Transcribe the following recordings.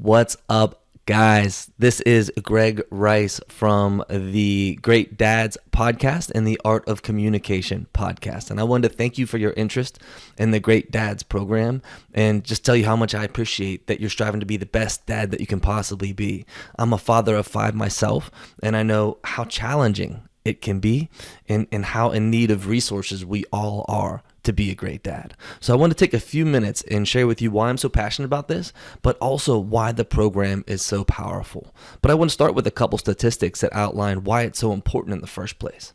What's up, guys? This is Greg Rice from the Great Dads podcast and the Art of Communication podcast. And I wanted to thank you for your interest in the Great Dads program and just tell you how much I appreciate that you're striving to be the best dad that you can possibly be. I'm a father of 5 myself, and I know how challenging it can be and how in need of resources we all are to be a great dad. So I want to take a few minutes and share with you why I'm so passionate about this, but also why the program is so powerful. But I want to start with a couple statistics that outline why it's so important in the first place.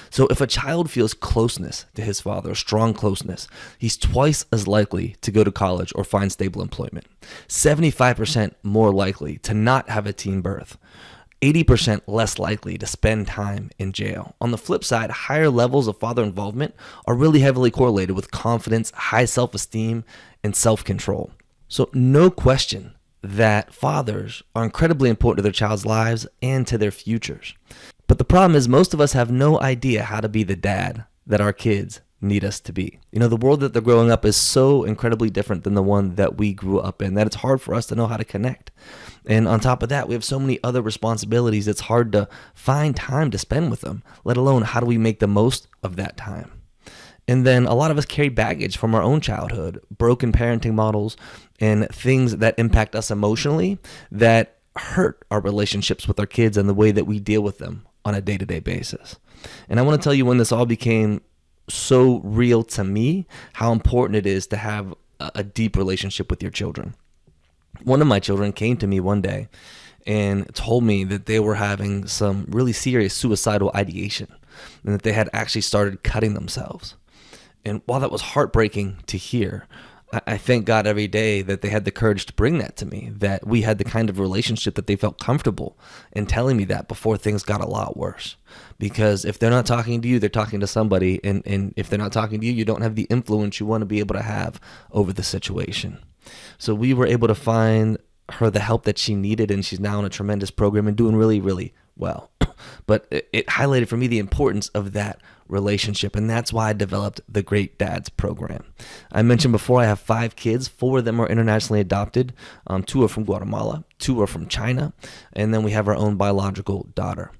So if a child feels closeness to his father, strong closeness, he's twice as likely to go to college or find stable employment, 75% more likely to not have a teen birth, 80% less likely to spend time in jail. On the flip side, higher levels of father involvement are really heavily correlated with confidence, high self-esteem, and self-control. So no question that fathers are incredibly important to their child's lives and to their futures. But the problem is most of us have no idea how to be the dad that our kids need us to be. You know, the world that they're growing up is so incredibly different than the one that we grew up in that it's hard for us to know how to connect. And on top of that, we have so many other responsibilities, it's hard to find time to spend with them, let alone how do we make the most of that time. And then a lot of us carry baggage from our own childhood, broken parenting models, and things that impact us emotionally that hurt our relationships with our kids and the way that we deal with them on a day-to-day basis. And I want to tell you when this all became so real to me, how important it is to have a deep relationship with your children. One of my children came to me one day and told me that they were having some really serious suicidal ideation and that they had actually started cutting themselves. And while that was heartbreaking to hear, I thank God every day that they had the courage to bring that to me, that we had the kind of relationship that they felt comfortable in telling me that before things got a lot worse. Because if they're not talking to you, they're talking to somebody. And if they're not talking to you, you don't have the influence you want to be able to have over the situation. So we were able to find her the help that she needed, and she's now in a tremendous program and doing really, really well. But it highlighted for me the importance of that relationship, and that's why I developed the Great Dads program. I mentioned before I have 5 kids. 4 of them are internationally adopted. 2 are from Guatemala, 2 are from China, and then we have our own biological daughter.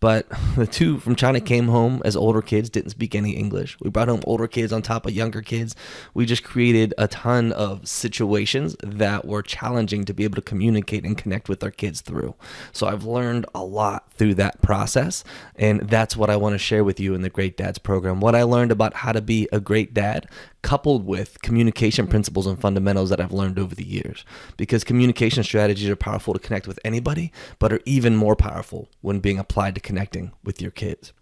But the 2 from China came home as older kids, didn't speak any English. We brought home older kids on top of younger kids. We just created a ton of situations that were challenging to be able to communicate and connect with our kids through. So I've learned a lot through that process, and that's what I want to share with you in the Great Dads program. What I learned about how to be a great dad, coupled with communication principles and fundamentals that I've learned over the years. Because communication strategies are powerful to connect with anybody, but are even more powerful when being applied to connecting with your kids.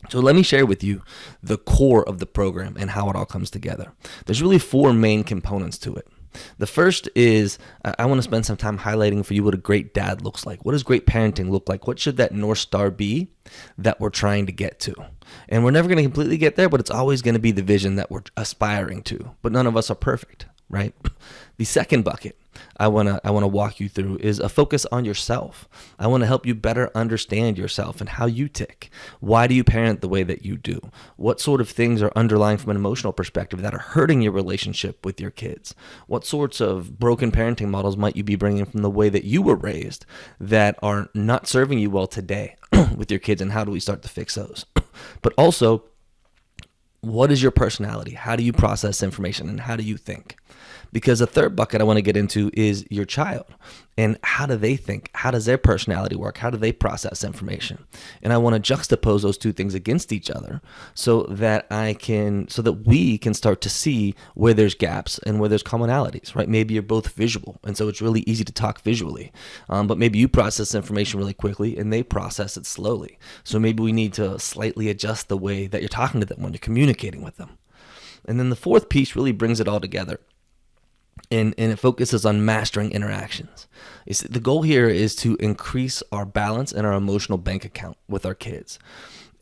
So let me share with you the core of the program and how it all comes together. There's really 4 main components to it. The first is I want to spend some time highlighting for you what a great dad looks like. What does great parenting look like? What should that North Star be that we're trying to get to? And we're never going to completely get there, but it's always going to be the vision that we're aspiring to. But none of us are perfect, right? The second bucket I want to walk you through is a focus on yourself. I want to help you better understand yourself and how you tick. Why do you parent the way that you do? What sort of things are underlying from an emotional perspective that are hurting your relationship with your kids? What sorts of broken parenting models might you be bringing from the way that you were raised that are not serving you well today with your kids, and how do we start to fix those? But also, what is your personality? How do you process information, and how do you think? Because the third bucket I want to get into is your child and how do they think? How does their personality work? How do they process information? And I want to juxtapose those 2 things against each other so that we can start to see where there's gaps and where there's commonalities, right? Maybe you're both visual, and so it's really easy to talk visually, but maybe you process information really quickly and they process it slowly. So maybe we need to slightly adjust the way that you're talking to them when you're communicating with them. And then the 4th piece really brings it all together. And it focuses on mastering interactions. The goal here is to increase our balance in our emotional bank account with our kids.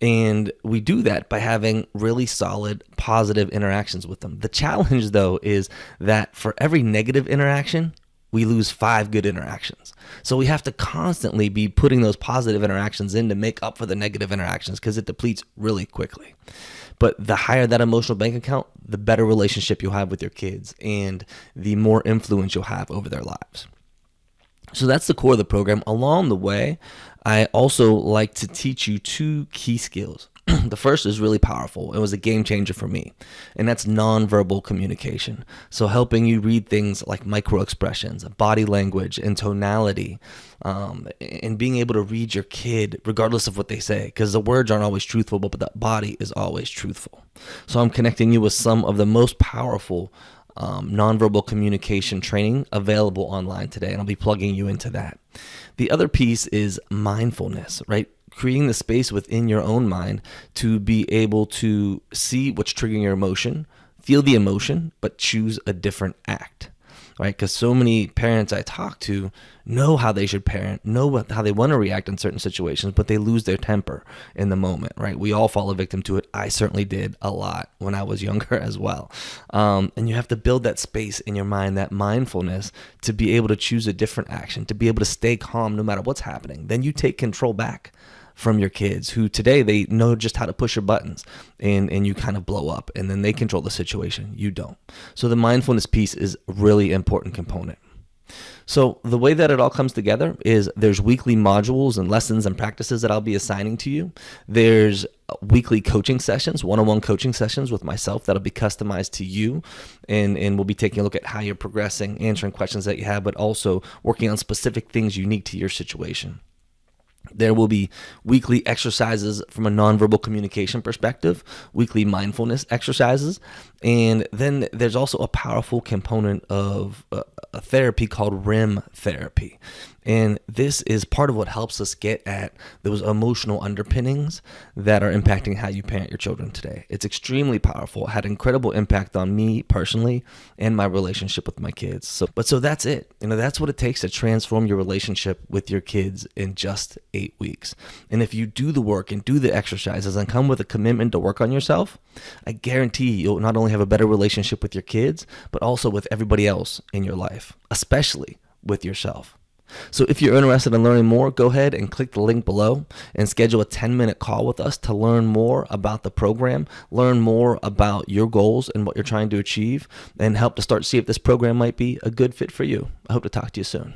And we do that by having really solid, positive interactions with them. The challenge, though, is that for every negative interaction, we lose 5 good interactions. So we have to constantly be putting those positive interactions in to make up for the negative interactions because it depletes really quickly. But the higher that emotional bank account, the better relationship you'll have with your kids and the more influence you'll have over their lives. So that's the core of the program. Along the way, I also like to teach you two key skills. The first is really powerful. It was a game changer for me, and that's nonverbal communication. So helping you read things like micro expressions, body language, and tonality, and being able to read your kid regardless of what they say, because the words aren't always truthful, but the body is always truthful. So I'm connecting you with some of the most powerful nonverbal communication training available online today, and I'll be plugging you into that. The other piece is mindfulness, right? Creating the space within your own mind to be able to see what's triggering your emotion, feel the emotion, but choose a different act, right? Because so many parents I talk to know how they should parent, know how they want to react in certain situations, but they lose their temper in the moment, right? We all fall a victim to it. I certainly did a lot when I was younger as well. And you have to build that space in your mind, that mindfulness, to be able to choose a different action, to be able to stay calm no matter what's happening. Then you take control back from your kids, who today they know just how to push your buttons, and you kind of blow up, and then they control the situation. You don't. So the mindfulness piece is a really important component. So the way that it all comes together is there's weekly modules and lessons and practices that I'll be assigning to you. There's weekly coaching sessions, one-on-one coaching sessions with myself that'll be customized to you, and we'll be taking a look at how you're progressing, answering questions that you have, but also working on specific things unique to your situation. There will be weekly exercises from a nonverbal communication perspective, weekly mindfulness exercises, and then there's also a powerful component of a therapy called REM therapy. And this is part of what helps us get at those emotional underpinnings that are impacting how you parent your children today. It's extremely powerful. It had incredible impact on me personally and my relationship with my kids. So that's it. That's what it takes to transform your relationship with your kids in just 8 weeks. And if you do the work and do the exercises and come with a commitment to work on yourself, I guarantee you'll not only have a better relationship with your kids, but also with everybody else in your life, especially with yourself. So if you're interested in learning more, go ahead and click the link below and schedule a 10-minute call with us to learn more about the program, learn more about your goals and what you're trying to achieve, and help to start see if this program might be a good fit for you. I hope to talk to you soon.